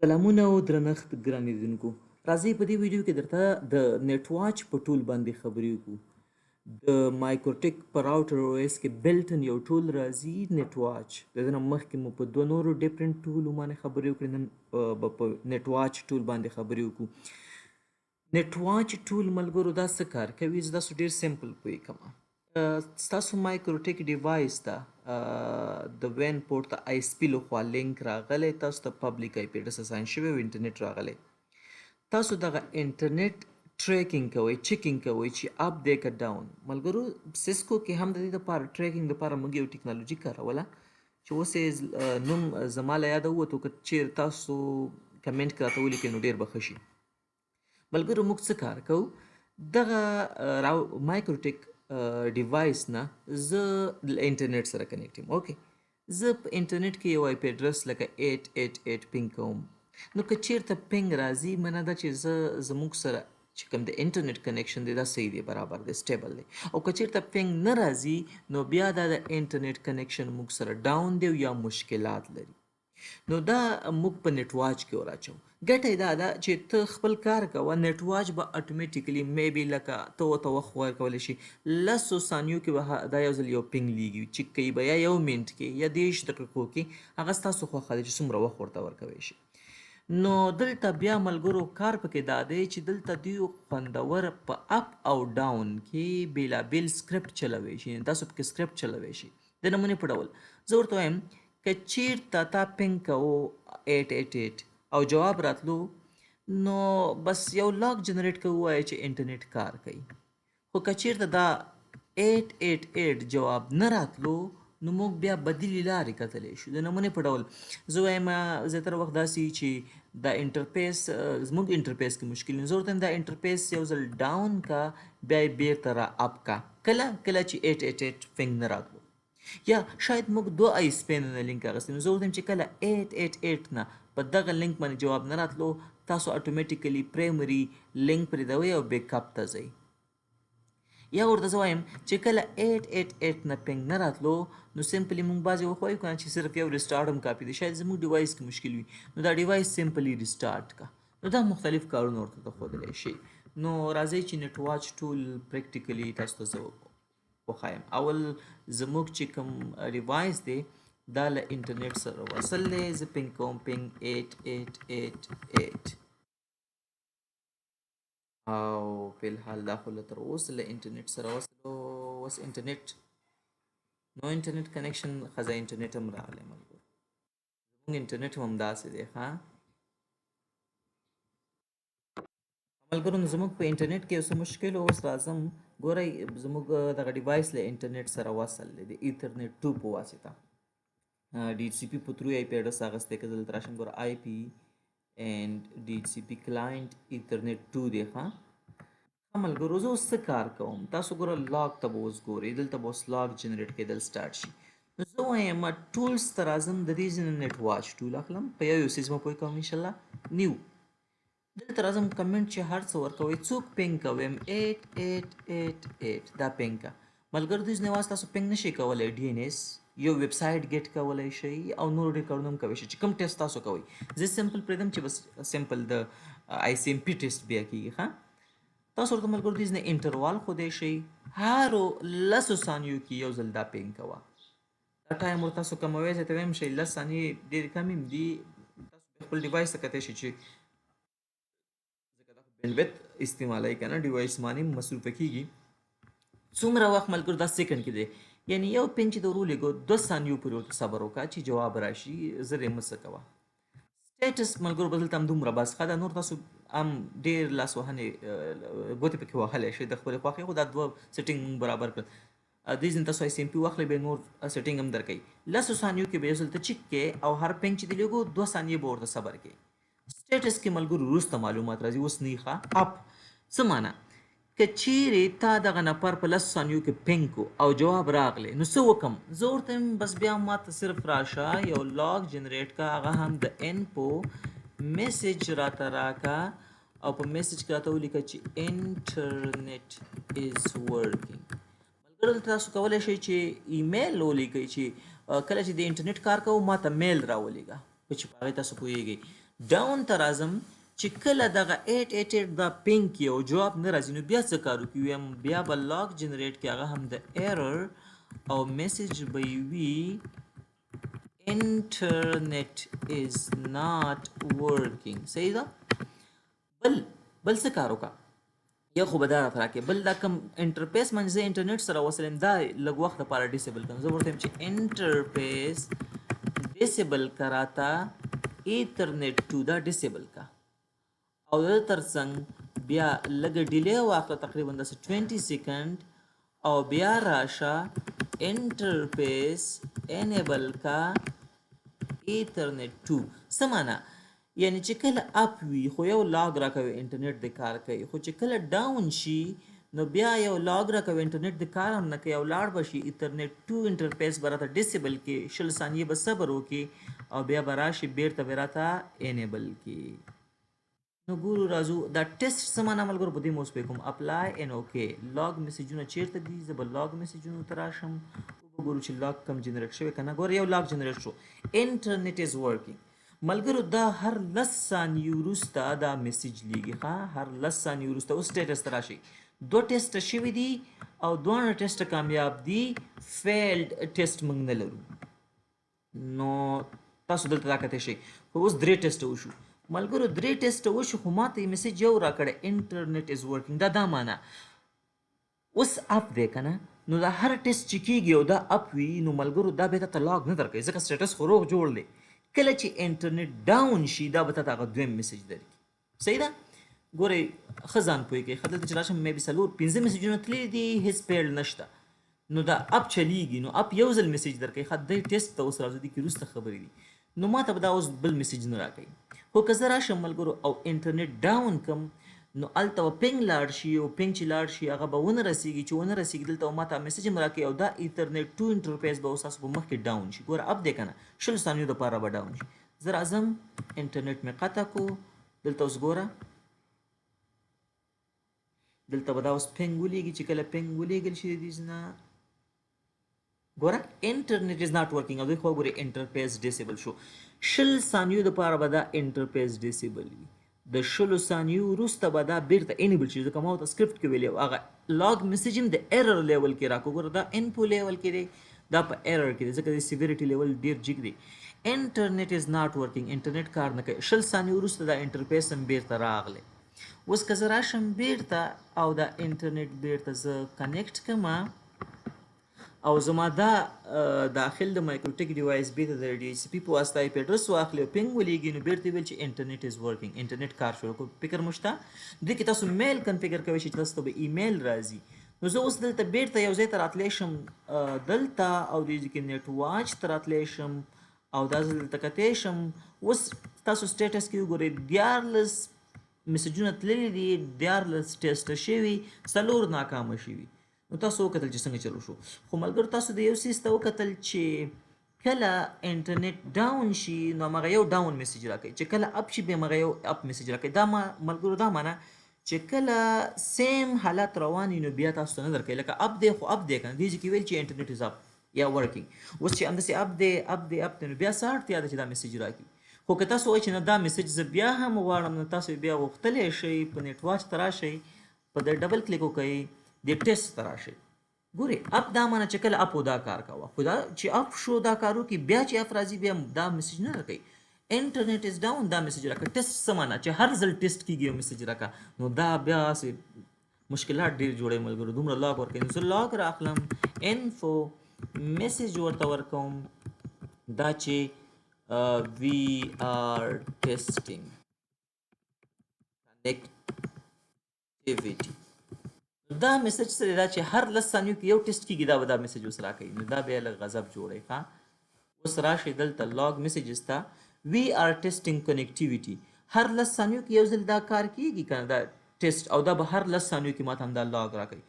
سلامونه او درنښت ګران لیدونکو. راځئ په دې ویډیو کې درته د نیټ واچ په ټول باندې خبرې وکړو. د مایکروټیک په راوټر او اس کې بلټن یو ټول راځي نیټ واچ. د دې نه مخکې مو په دوه نورو ډیفرنٹ ټولو باندې خبرې وکړې، نن به په نیټ واچ ټول باندې خبرې وکړو. نیټ واچ ټول ملګرو دا څه کار کوي؟ زه تاسو ډیر سمپل پوی کوم. ستاسو مایکروټیک ډیوایس ته د وین پورت ته آی اس پی لخوا لینک راغلی، تاسو ته پبلیک آی پی ایډرس اساین شوی او انټرنیټ راغلی. تاسو دغه انټرنیټ ټریکینګ کوئ، چیکینګ کوئ چې اپ دی که ډاون. ملګرو سیسکو کې هم د دې لپاره ټریکینګ لپاره موږ یو ټیکنالوژي کاروله چې اوس یې نوم زما له یاده ووتو، که چیرې تاسو کمنټ کې راته ولیکئ نو ډېر به ښه شي. ملګرو موږ څه کار کوو؟ دغه مایکروټیک ډیوایس نه زه انټرنیټ سره کنیکټ یم. اوکې، زه په انټرنیټ کې یو آی پی ایډرس لکه 888 پینګ کوم. نو که چیرته پینګ راځي منه ده چې زموږ سره چې کوم د انټرنیټ کنیکشن دی دا صحیح دی، برابر دی، سټیبل دی. او که چیرته پینګ نه راځي نو بیا دا د انټرنیټ کنیکشن موږ سره ډاون دی یا مشکلات لري. نو دا موږ په نیټ واچ کې وراچو. ګټه یې دا ده چې ته خپل کار کوه، نیټ واچ به اتوماتیکلی میبي لکه ته ورته وخت ورکولی شي، لسو ثانیو کې به دا یو ځل یو پینګ لیږي، چیک کوي به یا یو منټ کې یا 30 دقیقو کې، هغه ستاسو خوښه ده چې څومره وخت ورته ورکوی شي. نو دلته بیا ملګرو کار پکې دا دی چې دلته دوی خوندور په اپ او ډاون کې بیلابیل سکرپټ چلوي شي، تاسو پکې سکرپټ چلوي شي. د نمونې په ډول زه ورته وایم که چیرته تا پینګ کوو 888 او جواب راتلو نو بس یو لاګ جنریټ کوو، وایي چې انټرنیټ کار کوي. خو که چیرته دا 888 جواب نه راتلو نو موږ بیا بدیلې لارې کتلی شو. د نمونې په ډول زه وایم زیاتره وخت داسې چې دا انټرفیس زموږ انټرفیس کې مشکل زه ورته دا انټرفیس یو ځل ډاون کا بیا یې بیرته را اپ کا، کله چې 888 پینګ نه راتلو یا شاید موږ 2 آی اس پی نه لینک اخیستی، نو زه ورته چې کله 888 نه په دغه لینک باندې جواب نه راتلو تاسو اتوماتیکلی پرایمري لینک پرېږدوئ او بیک اپ ته ځئ. یا ورته زه وایم چې کله 888 نه پینګ نه راتلو نو سمپلی موږ بعضې وخت وایو که نه چې صرف یو ریسټارټ هم کافي دی، شاید زموږ ډیوایس کې مشکل وي، نو دا ډیوایس سمپلی ریسټارټ کا. نو دا مختلف کارونه ورته ښودلی شي. نو راځئ چې نیټ واچ ټول پریکټیکلی تاسو ته زه وښایم. اول زموږ چې کوم ډیوایس دی دا له انټرنیټ سره وصل دی، زه پینګ کوم پینګ 8888 او په الحال دا خو له تر اوسه له انټرنیټ سره وصل اوس انټرنیټ نو انټرنیټ کنیکشن ښځه انټرنیټ هم راغلی ملګرو، زموږ انټرنیټ هم همداسې دی. ښه ملګرو نو زموږ په انټرنیټ کې یو څه مشکل اوس راځم. ګورئ زموږ دغه ډیوایس له انټرنیټ سره وصل دی د ایترنیټ 2 په واسطه، ډي ایچ سی پي په تھرو آی پی ایډرس اخیستی. که دلته راشم ګوره آی پی اینډ ډي ایچ سی پي کلاینټ ایترنیټ 2 دی. ښه ملګرو زه اوس څه کار کوم؟ تاسو ګوره لاګ ته به اوس ګورئ، دلته به اوس لاګ جنریټ کېدل سټارټ شي. نو زه وایم ټولز ته راځم، د دې ځای نه نیټ واچ ټول اخلم، په یو څیز به پوه کوم انشاءالله. نیو دلته راځم کمنټ چې هر څه ورکوئ، څوک پینګ کوم 8888 دا پینګ کا. ملګرو دې ځنې تاسو پینګ نشئ کولی، ډي این ایس یو ویب سایټ ګیټ کولی شئ او نور ډېر کارونه هم کولی شئ چې کوم ټیسټ تاسو کوئ. زه سمپل پرېږدم چې بس سمپل د آی سی ایم پی ټیسټ بیا کېږي. ښه تاسو ورته ملګرو دې ځنې انټروال ښودی شئ، هرو لسو ثانیو کې یو ځل دا پینګ کوه. دا ټایم ورته تاسو کموی زه ته وایم شئ 10 ثانیې ډېرې کمې هم دي، تاسو خپل ډیوایس ته کتی شئ چې بینډویت استعمالوي که نه ډیوایس باندې مصروفه کېږي. څومره وخت ملګرو 10 سیکنډ کې دی، یعنی یو پین چې د ورولېږو 2 ثانیو پورې ورته صبر وکړه چې جواب راشي، زر یې مه څه کوه. سټیټس ملګرو به دلته همدومره بس ښه ده، نور تاسو هم ډېر لاس وهنې ګوتې پکې وهلی شئ د خپلې خوښې، خو دا 2 سیټینګ مونږ برابر کړل. دې ځینې تاسو آی سی ایم پي واخلئ بیا نور سیټینګ هم درکوي. لسو ثانیو کې به یو ځل ته چیک کې او هر پینګ چې دې لېږو 2 ثانیې به ورته صبر کې. سټیټس کې ملګرو وروسته معلومات راځي، اوس نه ښه اپ څه معنا؟ که چیرې تا دغه نفر په 10 ثانیو کې پینګ کو او جواب راغلی نو څه وکم؟ زه ورته یم بس بیا ماته صرف راشه یو لاګ جنریټ کا، هغه هم د انفو میسج راته راکا او په میسج کې راته ولیکه چې انټرنیټ از ورکینګ. ملګرو دلته تاسو کولی شئ چې ایمیل ولیکئ چې کله چې د انټرنیټ کار کوو ماته میل راولیږه، چې په هغې تاسو پوهیږئ. ډاون ته راځم چې کله دغه 888 دا پینګ کې او جواب نه راځي نو بیا څه کار وکړو ویم بیا به لاګ جنریټ کې هغه هم د ایرر او میسج به یې وي انټرنیټ از ناٹ ورکینګ صحیح ده بل څه کار وکړه یو خو به دا راته راکړي بل دا کوم انټرفیس باندې زه انټرنیټ سره وصل یم دا لږ وخت لپاره ډیسیبل کړم زه ورته یم چې انټرفیس ډیسیبل کا راته ایترنیټ 2 دا ډیسیبل کا او د ترڅنګ بیا لږ ډیلی واخله تقریبا داسې 20 سیکنډ او بیا راشه انټرفیس انیبل کا ایترنیټ 2 څه معنا یعنی چې کله اپ وي خو یو لاګ راکوي انټرنیټ د کار کوي خو چې کله ډاون شي نو بیا یو لاګ راکوي انټرنیټ د کار هم نه کوي او لاړ به شي ایترنیټ 2 انټرفیس به راته ډیسیبل کې شل ثانیې به صبر وکړي او بیا به راشي بیرته به راته انیبل کې نو ګورو راځو دا ټیسټ څه معنا ملګرو په دې مو اوس پوه کوم اپلای ان اوکې لاګ میسیجونه چیرته دي زه به لاګ میسیجونو ته راشم وګورو چې لاګ کم جنریټ شوی که نه ګوره یو لاګ جنریټ شو انټرنیټ از ورکینګ ملګرو دا هر 10 ثانیې وروسته دا میسیج لیږي ښه هر 10 ثانیې وروسته اوس سټیټس ته راشئ دوه ټیسټه شوي دي او دواړه ټیسټه کامیاب دي فیلډ ټیسټ موږ نه لرو نو تاسو دلته راکتئ شئ خو اوس درې ټیسټه وشو ملګرو درې ټیسټه وشو خو ماته یې میسیج یو راکړی انټرنیټ از ورکینګ دا معنا اوس اپ دی که نه نو دا هر ټیسټ چې کیږي او دا اپ وي نو ملګرو دا بیا ته لاګ نه درکوي ځکه سټیټس خو روغ جوړ دی کله چې انټرنیټ ډاون شي دا به ته هغه دویم میسیج درکړي صحیح ده ګورئ ښه ځان پوه کړئ ښه دلته چې راشم مې بي څلور پنځه میسیجونه تللي دي هېڅ پیل نشته نو دا اپ چلیږي نو اپ یو ځل میسیج درکوي ښه دی ټیسټ ته اوس راځو دي کې وروسته خبرې دي نو ماته به دا اوس بل میسیج نه راکوي خو که زه راشم ملګرو او انټرنیټ ډاون کم نو هلته به پینګ لاړ شي او پینګ چې لاړ شي هغه به ونه رسیږي چې ونه رسیږي دلته به ماته میسیج هم راکوي او دا ایترنیټ 2 انټرفیس به اوس تاسو په مخکې ډاون شي ګوره اپ دی که نه شل ثانیو دپاره به ډاون شي زه راځم انټرنیټ مې قطع کو دلته اوس ګوره دلته به دا اوس پینګ ولیږي چې کله پینګ ولیږل شي د دې نه ګوره انټرنیټ از ناٹ ورکینګ او دوی خو ګورې انټرفیس ډیسیبل شو شل ثانیو دپاره به دا انټرفیس ډیسیبل وي د شلو ثانیو وروسته به دا بیرته انیبل شي ځکه ما ورته سکرپټ کې ویلي هغه لاګ میسیج هم د ایرر لیول کې راکړو ګوره دا انفو لیول کې دی دا په ایرر کې دی ځکه د سیویریټي لیول ډېر جګ دی انټرنیټ از ناٹ ورکینګ انټرنیټ کار نه کوي شل ثانیو وروسته دا انټرفیس هم بیرته راغلی اوس که زه راشم بیرته او دا انټرنیټ بیرته زه کنیکټ کړم او زما دا داخل د مایکروټیک ډیوایس بیرته د ډي سی پي په واسطه آی پی اډرس واخلي او پینګ ولیږي نو بیرته ویل چې انټرنیټ از ورکینګ انټرنیټ کار شروع کړو فکر مو شته دې کې تاسو میل کنفیګر کوئ چې تاسو ته به ایمیل راځي نو زه اوس دلته بیرته یو ځای ته راتلی شم دلته او دې کې نیټ واچ ته راتلی شم او دا زه دلته کتی شم اوس تاسو سټیټس کې وګورئ 14 میسیجونه تللي دي 14 ټیسټه شوي 4 ناکامه شوي نو تاسو وکتل چې څنګه چلو شو خو ملګرو تاسو د یو څیز ته وکتل چې کله انټرنیټ ډاون شي نو هماغه یو ډاون میسیج راکوي چې کله اپ شي بیا هماغه یو اپ میسیج راکوي دا ملګرو دا معنا چې کله سیم حالت روان وي نو بیا تاسو ته نه درکوي لکه اپ دی خو اپ دی که نه دې کې ویل چې انټرنیټ از اپ یا ورکینګ اوس چې همداسې اپ دی نو بیا څه اړتیا ده چې دا میسیج راکړي خو که تاسو وایئ چې نه دا میسیج زه بیا هم غواړم نو تاسو بیا غوښتلی شئ په نیټ واچ ته راشئ په د ډبل کلیک وکئ د ټیسټ ته راشئ ګورې اپ دا معنی چې کله اپ دا کار کوه خو دا چې اپ شو دا کار وکړي بیا چې اپ راځي بیا دا میسیج نه راکوي انټرنیټ از ډاون دا میسیج راکړه ټیسټ څه معنی چې هر ځل ټیسټ کېږي یو میسیج راکړه نو دا بیا مشکلات ډېر جوړوي ملګرو دومره لاګ ورکوي نو زه لاګ راخلم انفو میسیج ورته ورکوم دا چې وی آر ټیسټینګ کنیکټیویټي دا میسج سره دا چې هر 10 ثانیو کې یو ټیسټ کېږي دا به دا میسج اوس راکوي نو دا بیا لږ غضب جوړوي ښه اوس راشئ دلته لاګ میسیجز ته وی آر ټیسټینګ کنیکټیویټي هر 10 ثانیو کې یو ځل دا کار کېږي که نه دا ټیسټ او دا به هر 10 ثانیو کې ماته هم دا لاګ راکوي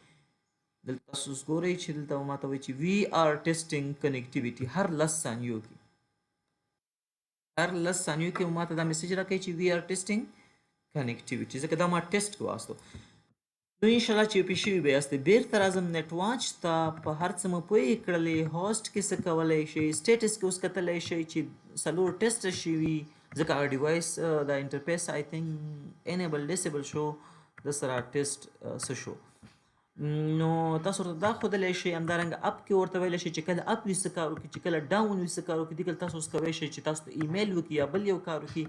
دلته تاسو اوس ګورئ چې دلته ماته وایي چې وی آر ټیسټینګ کنیکټیویټي هر 10 ثانیو کې ماته دا میسیج راکوي چې وی آر ټیسټینګ کنیکټیویټي ځکه دا ما ټیسټ کې واستو نو انشاءالله چې پې شوي به یاستئ بیرته راځم نیټ واچ ته په هر څه مو پوهې کړلې هوسټ کې څه کولی شئ سټیټس کې اوس کتلی شئ چې 4 ټیسټه شوي ځکه هغه ډیوایس د انټرفیس آی تھنک انیبل ډیسیبل شو د سره ټیسټ څه شو نو تاسو ورته دا ښودلی شئ همدارنګه اپ کې ورته ویلی شئ چې کله اپ وي څه کار وکړي چې کله ډاون وي څه کار وکړي دې کله تاسو اوس کولی شئ چې تاسو ته ایمیل وکړي یا بل یو کار وکړي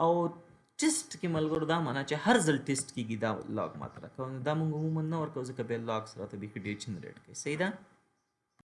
او ټیسټ کې ملګرو دا معنا چې هر ځل ټیسټ کېږي دا لاګ ماته راکوه دا موږ عموما نه ورکوو ځکه بیا لاګ سره ته بیخي ډېر جنریټ کوي صحیح ده